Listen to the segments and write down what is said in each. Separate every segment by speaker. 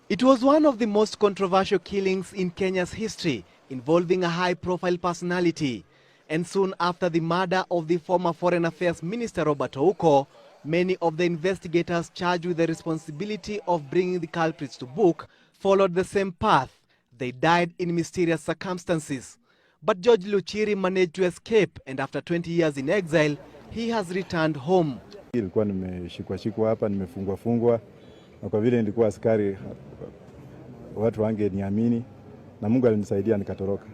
Speaker 1: It was one of the most controversial killings in Kenya's history, involving a high-profile personality. And soon after the murder of the former Foreign Affairs Minister Robert Ouko, many of the investigators charged with the responsibility of bringing the culprits to book followed the same path. They died in mysterious circumstances. But George Luchiri managed to escape, and after 20 years in exile, he has returned home.
Speaker 2: Nilikuwa nimeshikwa hapa, nimefungwa na kwa vile nilikuwa askari watu wangeniamini na Mungu alinisaidia nikatoroka.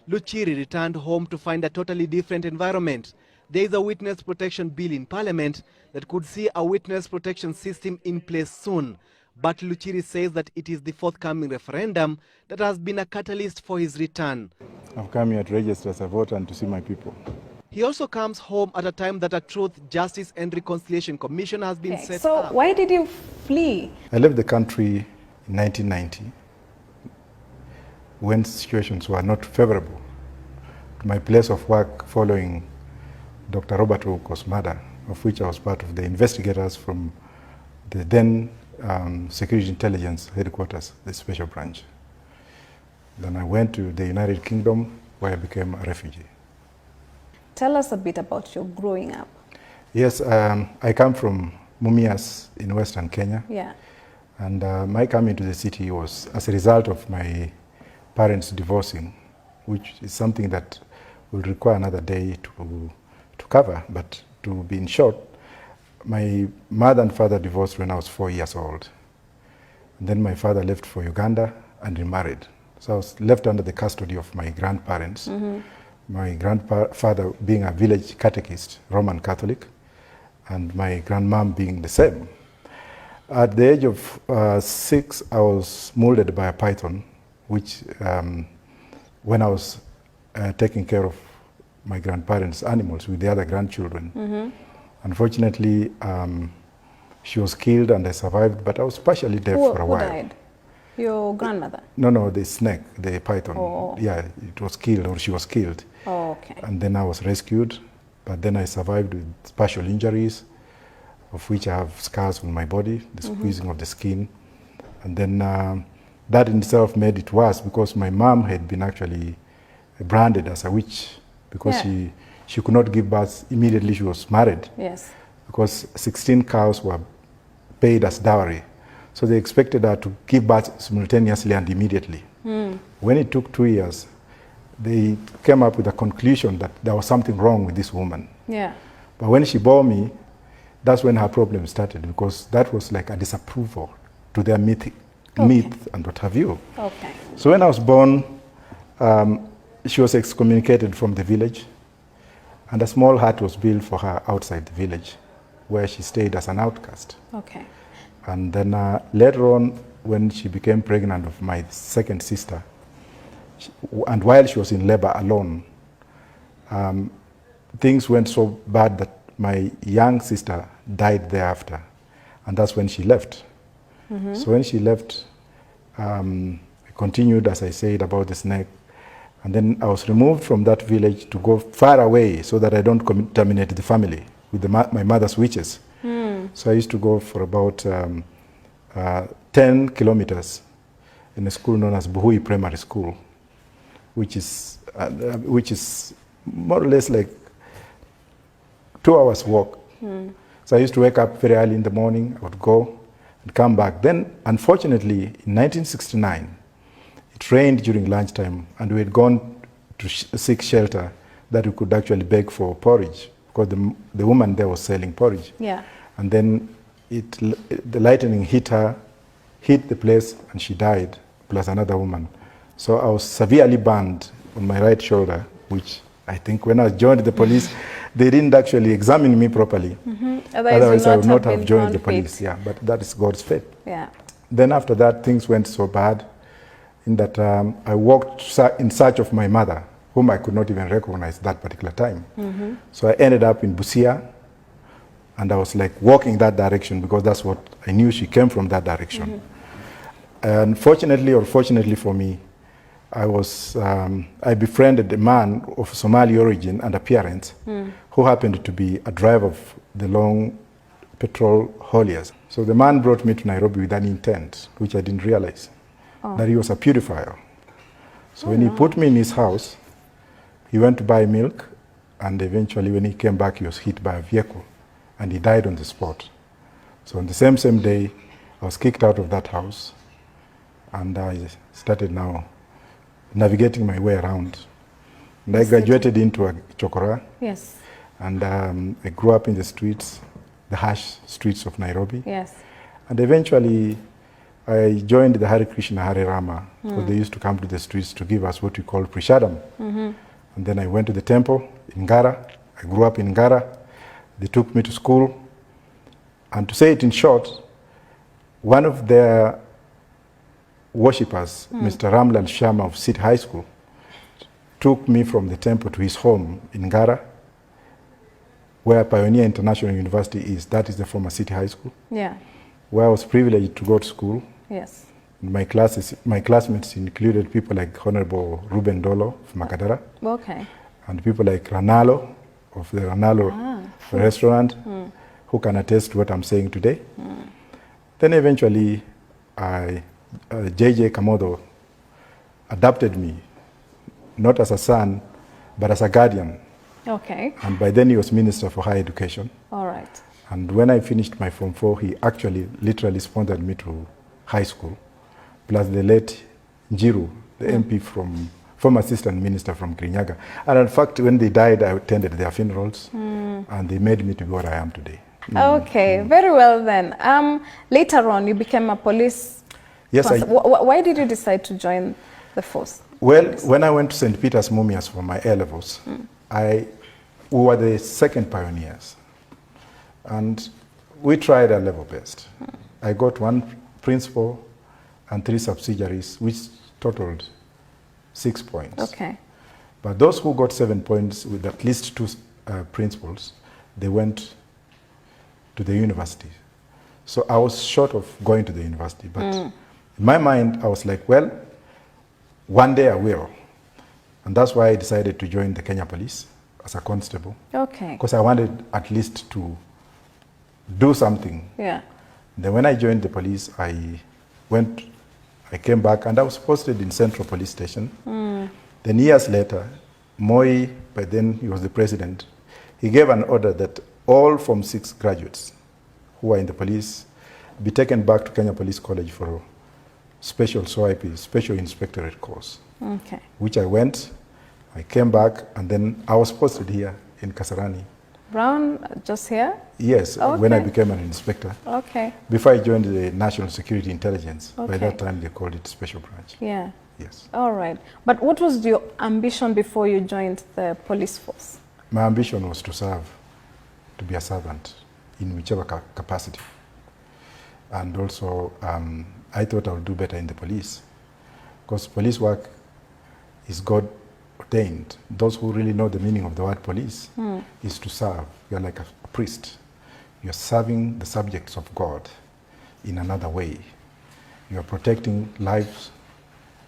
Speaker 1: Luchiri returned home to find a totally different environment. There is a witness protection bill in parliament that could see a witness protection system in place soon. But Luchiri says that it is the forthcoming referendum that has been a catalyst for his return.
Speaker 2: I've come here to register as a voter and to see my people.
Speaker 1: He also comes home at a time that a Truth, Justice and Reconciliation Commission has been set up.
Speaker 3: So why did you flee?
Speaker 2: I left the country in 1990 when situations were not favorable to my place of work following Dr. Robert Ouko's murder, of which I was part of the investigators from the then Security Intelligence Headquarters, the Special Branch. Then I went to the United Kingdom, where I became a refugee.
Speaker 3: Tell us a bit about your growing up.
Speaker 2: Yes, I come from Mumias in Western Kenya.
Speaker 3: Yeah.
Speaker 2: And my coming to the city was as a result of my parents divorcing, which is something that will require another day to cover. But to be in short, my mother and father divorced when I was 4 years old. And then my father left for Uganda and remarried. So I was left under the custody of my grandparents. Mm-hmm. My grandfather being a village catechist, Roman Catholic, and my grandmom being the same. At the age of 6, I was molded by a python, which when I was taking care of my grandparents' animals with the other grandchildren. Mm-hmm. Unfortunately, she was killed and I survived, but I was partially deaf for a while.
Speaker 3: Who died? Your grandmother?
Speaker 2: No, the snake, the python.
Speaker 3: Oh.
Speaker 2: Yeah, it was killed, or she was killed.
Speaker 3: Oh, okay.
Speaker 2: And then I was rescued, but then I survived with partial injuries, of which I have scars on my body, the squeezing of the skin. And then that in itself made it worse because my mom had been actually branded as a witch because she could not give birth immediately she was married.
Speaker 3: Yes.
Speaker 2: Because 16 cows were paid as dowry. So they expected her to give birth simultaneously and immediately. Mm. When it took 2 years, they came up with a conclusion that there was something wrong with this woman.
Speaker 3: Yeah.
Speaker 2: But when she bore me, that's when her problem started, because that was like a disapproval to their myth and what have you.
Speaker 3: Okay.
Speaker 2: So when I was born, she was excommunicated from the village, and a small hut was built for her outside the village, where she stayed as an outcast.
Speaker 3: Okay.
Speaker 2: And then later on, when she became pregnant of my second sister, and while she was in labor alone, things went so bad that my young sister died thereafter. And that's when she left. Mm-hmm. So when she left, I continued, as I said, about the snake. And then I was removed from that village to go far away so that I don't contaminate the family with my mother's witches. Mm. So I used to go for about 10 kilometers in a school known as Buhui Primary School, which is more or less like 2 hours walk. Mm. So I used to wake up very early in the morning, I would go and come back. Then, unfortunately, in 1969, it rained during lunchtime, and we had gone to seek shelter that we could actually beg for porridge, because the woman there was selling porridge.
Speaker 3: Yeah.
Speaker 2: And then the lightning hit her, hit the place, and she died, plus another woman. So I was severely burned on my right shoulder, which I think when I joined the police, they didn't actually examine me properly. Mm-hmm. Otherwise I would not have joined the police. Yeah, but that is God's fate.
Speaker 3: Yeah.
Speaker 2: Then after that, things went so bad in that I walked in search of my mother, whom I could not even recognize that particular time. Mm-hmm. So I ended up in Busia, and I was like walking that direction because that's what I knew, she came from that direction. Mm-hmm. And fortunately or fortunately for me, I befriended a man of Somali origin and appearance who happened to be a driver of the long petrol hauliers. So the man brought me to Nairobi with an intent, which I didn't realize, that he was a purifier. So when he put me in his house, he went to buy milk, and eventually when he came back, he was hit by a vehicle, and he died on the spot. So on the same day, I was kicked out of that house, and I started now navigating my way around. And I graduated into a chokora.
Speaker 3: Yes.
Speaker 2: And I grew up in the streets, the harsh streets of Nairobi.
Speaker 3: Yes.
Speaker 2: And eventually, I joined the Hare Krishna Hare Rama, because they used to come to the streets to give us what we call prashadam. And then I went to the temple in Ngara. I grew up in Ngara. They took me to school. And to say it in short, one of their worshippers, Mr. Ramlal Sharma of City High School, took me from the temple to his home in Ngara, where Pioneer International University is. That is the former City High School.
Speaker 3: Yeah.
Speaker 2: Where I was privileged to go to school.
Speaker 3: Yes.
Speaker 2: My classmates included people like Honorable Ruben Dolo of Makadara,
Speaker 3: Okay.
Speaker 2: and people like Ranalo of the Ranalo restaurant, who can attest to what I'm saying today. Then eventually, JJ Kamodo adopted me, not as a son, but as a guardian.
Speaker 3: Okay.
Speaker 2: And by then he was Minister for Higher Education.
Speaker 3: All right.
Speaker 2: And when I finished my Form 4, he actually literally sponsored me to high school, plus the late Njiru, the MP from, former assistant minister from Kirinyaga. And in fact, when they died, I attended their funerals, and they made me to be what I am today.
Speaker 3: Okay, very well then. Later on, you became a police
Speaker 2: Yes,
Speaker 3: person. Why did you decide to join the force?
Speaker 2: Well, when I went to St. Peter's Mumias for my A-levels, we were the second pioneers. And we tried our level best. I got 1 principal and 3 subsidiaries, which totaled 6 points.
Speaker 3: Okay.
Speaker 2: But those who got 7 points with at least 2 principals, they went to the university. So I was short of going to the university. But in my mind, I was like, well, one day I will. And that's why I decided to join the Kenya Police as a constable.
Speaker 3: Okay.
Speaker 2: Because I wanted at least to do something.
Speaker 3: Yeah.
Speaker 2: Then when I joined the police, I came back and I was posted in Central Police Station. Then years later, Moi, by then he was the president, he gave an order that all Form 6 graduates who are in the police be taken back to Kenya Police College for special SOIP, special inspectorate course.
Speaker 3: Okay.
Speaker 2: Which I went, I came back, and then I was posted here in Kasarani.
Speaker 3: Brown, just here?
Speaker 2: Yes,
Speaker 3: Okay.
Speaker 2: when I became an inspector.
Speaker 3: Okay.
Speaker 2: Before I joined the National Security Intelligence. By
Speaker 3: Okay.
Speaker 2: that time, they called it Special Branch.
Speaker 3: Yeah.
Speaker 2: Yes.
Speaker 3: All right. But what was your ambition before you joined the police force?
Speaker 2: My ambition was to serve, to be a servant in whichever capacity. And also, I thought I would do better in the police, because police work is God ordained. Those who really know the meaning of the word police is to serve. You're like a priest. You're serving the subjects of God in another way. You're protecting lives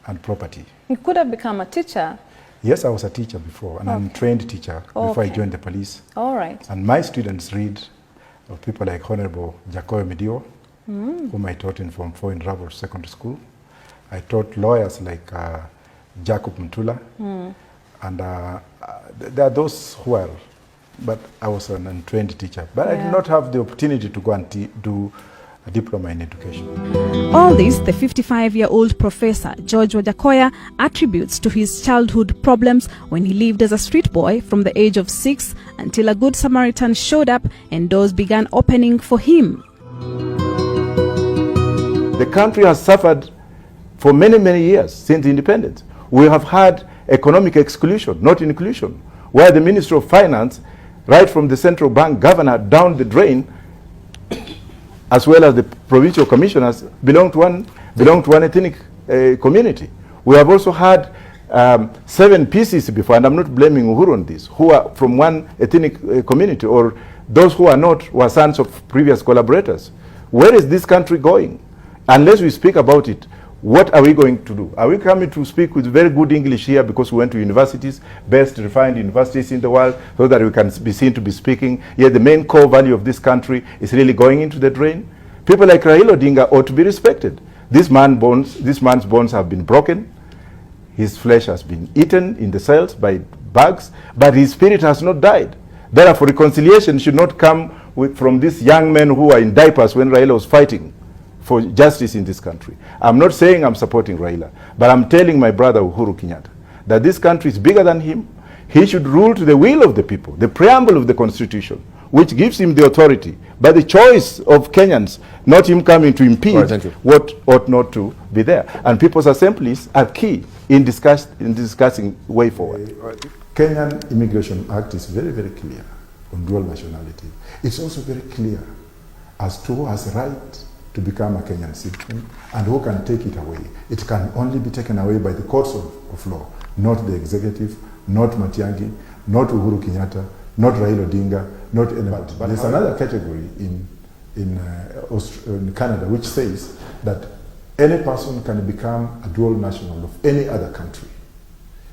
Speaker 2: and property.
Speaker 3: You could have become a teacher.
Speaker 2: Yes, I was a teacher before, an untrained teacher before I joined the police.
Speaker 3: All right.
Speaker 2: And my students read of people like Honorable WAJACKOYAH, whom I taught in Form 4 in Ravel Secondary School. I taught lawyers like Jacob Mtula, and there are those who are, but I was an untrained teacher. But I did not have the opportunity to go and do a diploma in education.
Speaker 4: All this, the 55-year-old professor, George WAJACKOYAH, attributes to his childhood problems when he lived as a street boy from the age of 6 until a good Samaritan showed up and doors began opening for him.
Speaker 2: The country has suffered for many, many years since independence. We have had economic exclusion, not inclusion, where the Ministry of Finance, right from the central bank governor down the drain, as well as the provincial commissioners, belong to one ethnic community. We have also had 7 PCs before, and I'm not blaming Uhuru on this, who are from one ethnic community, or those who are not were sons of previous collaborators. Where is this country going? Unless we speak about it, What are we going to do? Are we coming to speak with very good English here because we went to universities, best refined universities in the world, so that we can be seen to be speaking? Yet the main core value of this country is really going into the drain. People like Raila Odinga ought to be respected. This man's bones have been broken. His flesh has been eaten in the cells by bugs, but his spirit has not died. Therefore, reconciliation should not come from these young men who are in diapers when Raila was fighting for justice in this country. I'm not saying I'm supporting Raila, but I'm telling my brother Uhuru Kenyatta that this country is bigger than him. He should rule to the will of the people, the preamble of the Constitution, which gives him the authority, by the choice of Kenyans, not him coming to impede what ought not to be there. And people's assemblies are key in discussing way forward.
Speaker 5: Kenyan Immigration Act is very, very clear on dual nationality. It's also very clear as to who has right to become a Kenyan citizen and who can take it away. It can only be taken away by the courts of law, not the executive, not Matiang'i, not Uhuru Kenyatta, not Raila Odinga, not anybody. But there's another category in Canada which says that any person can become a dual national of any other country,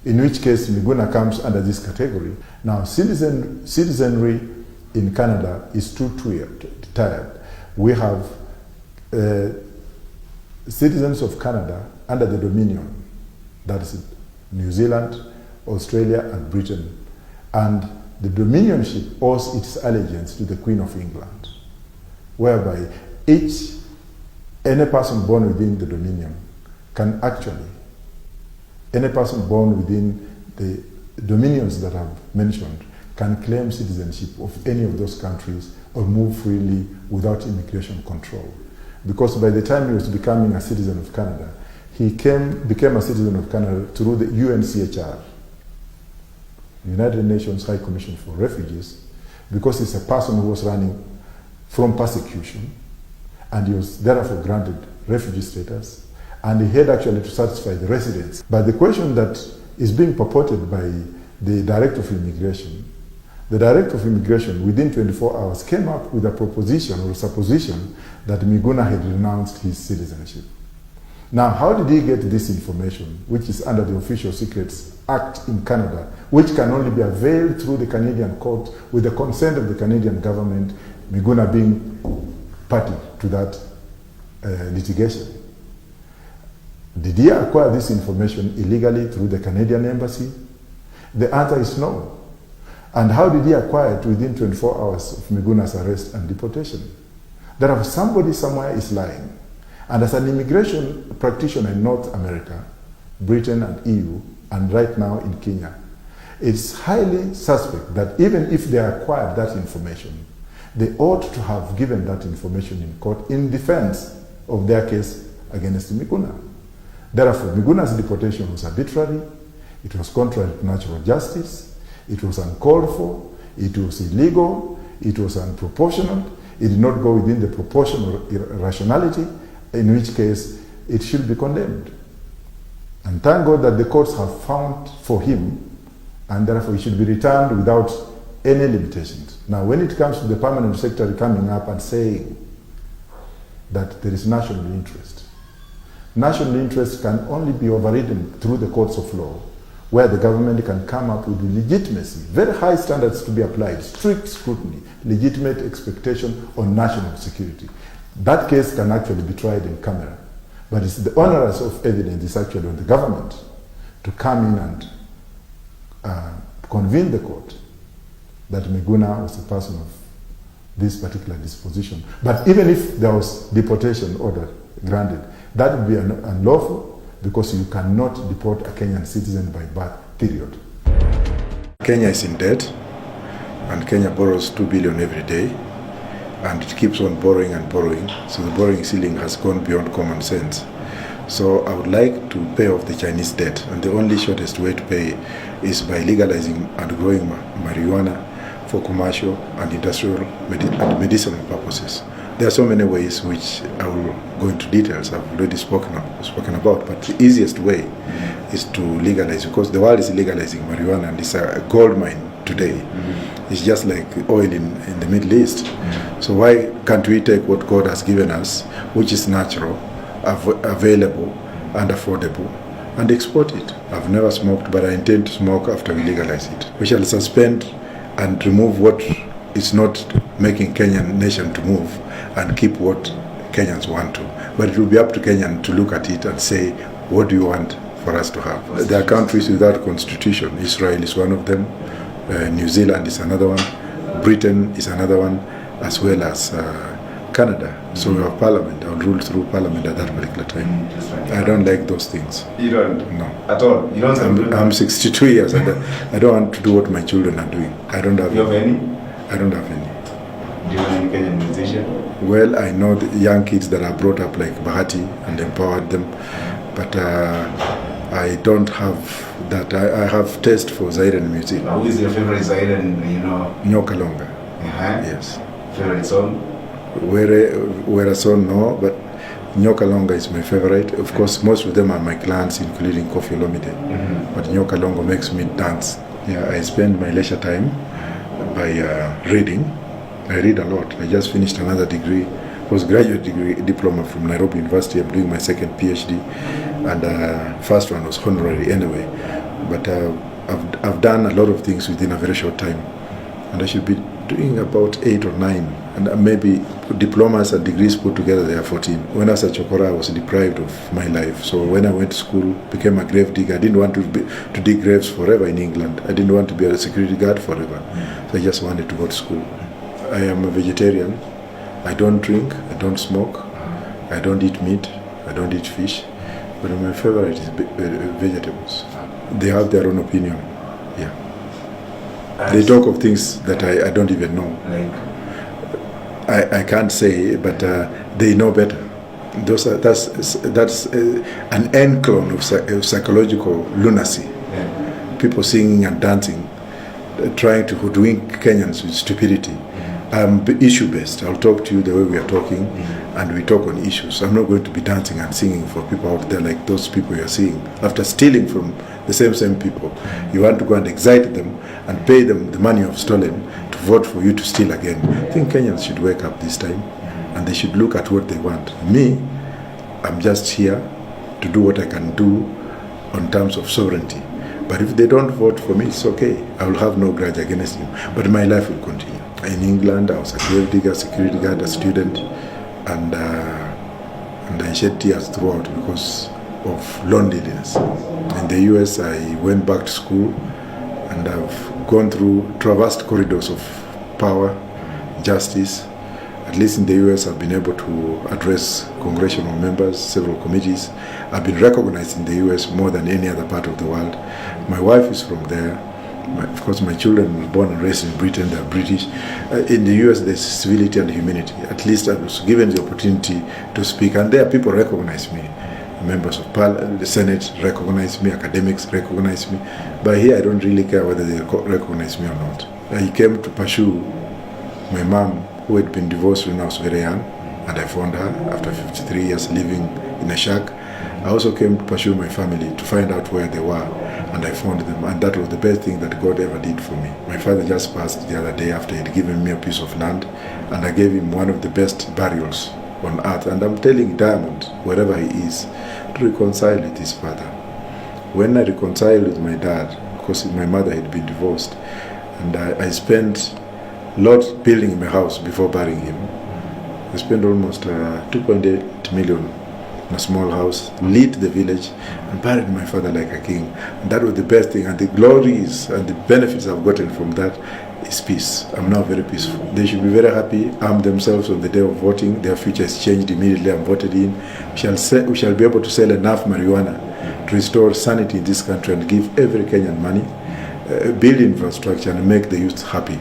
Speaker 5: in which case Miguna comes under this category. Now, citizenry in Canada is too tired. We have citizens of Canada under the Dominion, that is New Zealand, Australia, and Britain. And the Dominionship owes its allegiance to the Queen of England, whereby any person born within the Dominion can actually, any person born within the dominions that I've mentioned can claim citizenship of any of those countries or move freely without immigration control. Because by the time he was becoming a citizen of Canada, he became a citizen of Canada through the UNHCR, United Nations High Commission for Refugees, because he's a person who was running from persecution, and he was therefore granted refugee status, and he had actually to satisfy the residents. But the question that is being purported by the Director of Immigration, the Director of Immigration within 24 hours came up with a proposition or supposition that Miguna had renounced his citizenship. Now, how did he get this information, which is under the Official Secrets Act in Canada, which can only be availed through the Canadian court with the consent of the Canadian government, Miguna being party to that litigation? Did he acquire this information illegally through the Canadian embassy? The answer is no. And how did he acquire it within 24 hours of Miguna's arrest and deportation? That somebody somewhere is lying. And as an immigration practitioner in North America, Britain and EU, and right now in Kenya, it's highly suspect that even if they acquired that information, they ought to have given that information in court in defense of their case against Miguna. Therefore, Miguna's deportation was arbitrary, it was contrary to natural justice, it was uncalled for, it was illegal, it was unproportionate, it did not go within the proportional rationality, in which case it should be condemned. And thank God that the courts have found for him, and therefore he should be returned without any limitations. Now, when it comes to the permanent secretary coming up and saying that there is national interest can only be overridden through the courts of law, where the government can come up with legitimacy, very high standards to be applied, strict scrutiny, legitimate expectation on national security. That case can actually be tried in camera. But it's the onerous of evidence is actually on the government to come in and convene the court that Miguna was a person of this particular disposition. But even if there was deportation order granted, that would be unlawful, because you cannot deport a Kenyan citizen by birth, period.
Speaker 2: Kenya is in debt, and Kenya borrows 2 billion every day, and it keeps on borrowing and borrowing, so the borrowing ceiling has gone beyond common sense. So I would like to pay off the Chinese debt, and the only shortest way to pay is by legalizing and growing marijuana for commercial and industrial and medicinal purposes. There are so many ways which I will go into details. I've already spoken about, but the easiest way is to legalize, because the world is legalizing marijuana, and it's a gold mine today. It's just like oil in the Middle East. So why can't we take what God has given us, which is natural, available,
Speaker 5: and affordable and export it. I've never smoked, but I intend to smoke after we legalize it. We shall suspend and remove what is not making Kenyan nation to move and keep what Kenyans want to. But it will be up to Kenyan to look at it and say, what do you want for us to have? There are countries without constitution. Israel is one of them. New Zealand is another one. Britain is another one, as well as Canada. So we have parliament. I'll rule through parliament at that particular time. I don't like those things.
Speaker 6: You don't?
Speaker 5: No.
Speaker 6: At all? You don't?
Speaker 5: I'm 62 years and I don't want to do what my children are doing. I don't have.
Speaker 6: You have any?
Speaker 5: I don't have any.
Speaker 6: Do you have any Kenyan musician?
Speaker 5: Well, I know the young kids that are brought up like Bahati and empowered them, but I don't have that. I have taste for Zairan music.
Speaker 6: Who is your favorite Zairan, you know?
Speaker 5: Nyoka Longa.
Speaker 6: Yes. Favorite song?
Speaker 5: Where a song, no, but Nyoka Longa is my favorite. Of course, most of them are my clans, including Kofi Olomide. But Nyoka Longa makes me dance. Yeah, I spend my leisure time by reading. I read a lot. I just finished another degree, postgraduate degree, diploma from Nairobi University. I'm doing my second PhD, and first one was honorary anyway. But I've done a lot of things within a very short time, and I should be doing about 8 or 9, and maybe diplomas and degrees put together they are 14. When I was at Chokora, I was deprived of my life. So when I went to school, became a grave digger. I didn't want to dig graves forever in England. I didn't want to be a security guard forever. So I just wanted to go to school. I am a vegetarian. I don't drink, I don't smoke, I don't eat meat, I don't eat fish, but my favorite is vegetables. They have their own opinion. Yeah. They talk of things that I don't even know. I can't say, but they know better. That's an end clone of psychological lunacy. People singing and dancing, trying to hoodwink Kenyans with stupidity. I'm issue-based. I'll talk to you the way we are talking, and we talk on issues. I'm not going to be dancing and singing for people out there like those people you're seeing. After stealing from the same people, you want to go and excite them and pay them the money you've stolen to vote for you to steal again. I think Kenyans should wake up this time, and they should look at what they want. Me, I'm just here to do what I can do on terms of sovereignty. But if they don't vote for me, it's okay. I will have no grudge against you. But my life will continue. In England, I was a grave digger, security guard, a student, and I shed tears throughout because of loneliness. In the US, I went back to school, and I've gone through, traversed corridors of power, justice. At least in the US, I've been able to address congressional members, several committees. I've been recognized in the US more than any other part of the world. My wife is from there. Of course, my children were born and raised in Britain, they're British. In the US, there's civility and humanity. At least I was given the opportunity to speak, and there people recognize me. Members of the Senate recognize me, academics recognize me. But here, I don't really care whether they recognize me or not. I came to pursue my mom, who had been divorced when I was very young, and I found her after 53 years living in a shack. I also came to pursue my family to find out where they were, and I found them, and that was the best thing that God ever did for me. My father just passed the other day after he'd given me a piece of land, and I gave him one of the best burials on earth, and I'm telling Diamond, wherever he is, to reconcile with his father. When I reconciled with my dad, because my mother had been divorced, and I spent a lot building my house before burying him. I spent almost 2.8 million in a small house, lit the village, and buried my father like a king. And that was the best thing, and the glories and the benefits I've gotten from that is peace. I'm now very peaceful. They should be very happy, arm themselves on the day of voting. Their future is changed immediately. I'm voted in. We shall be able to sell enough marijuana to restore sanity in this country and give every Kenyan money, build infrastructure, and make the youth happy.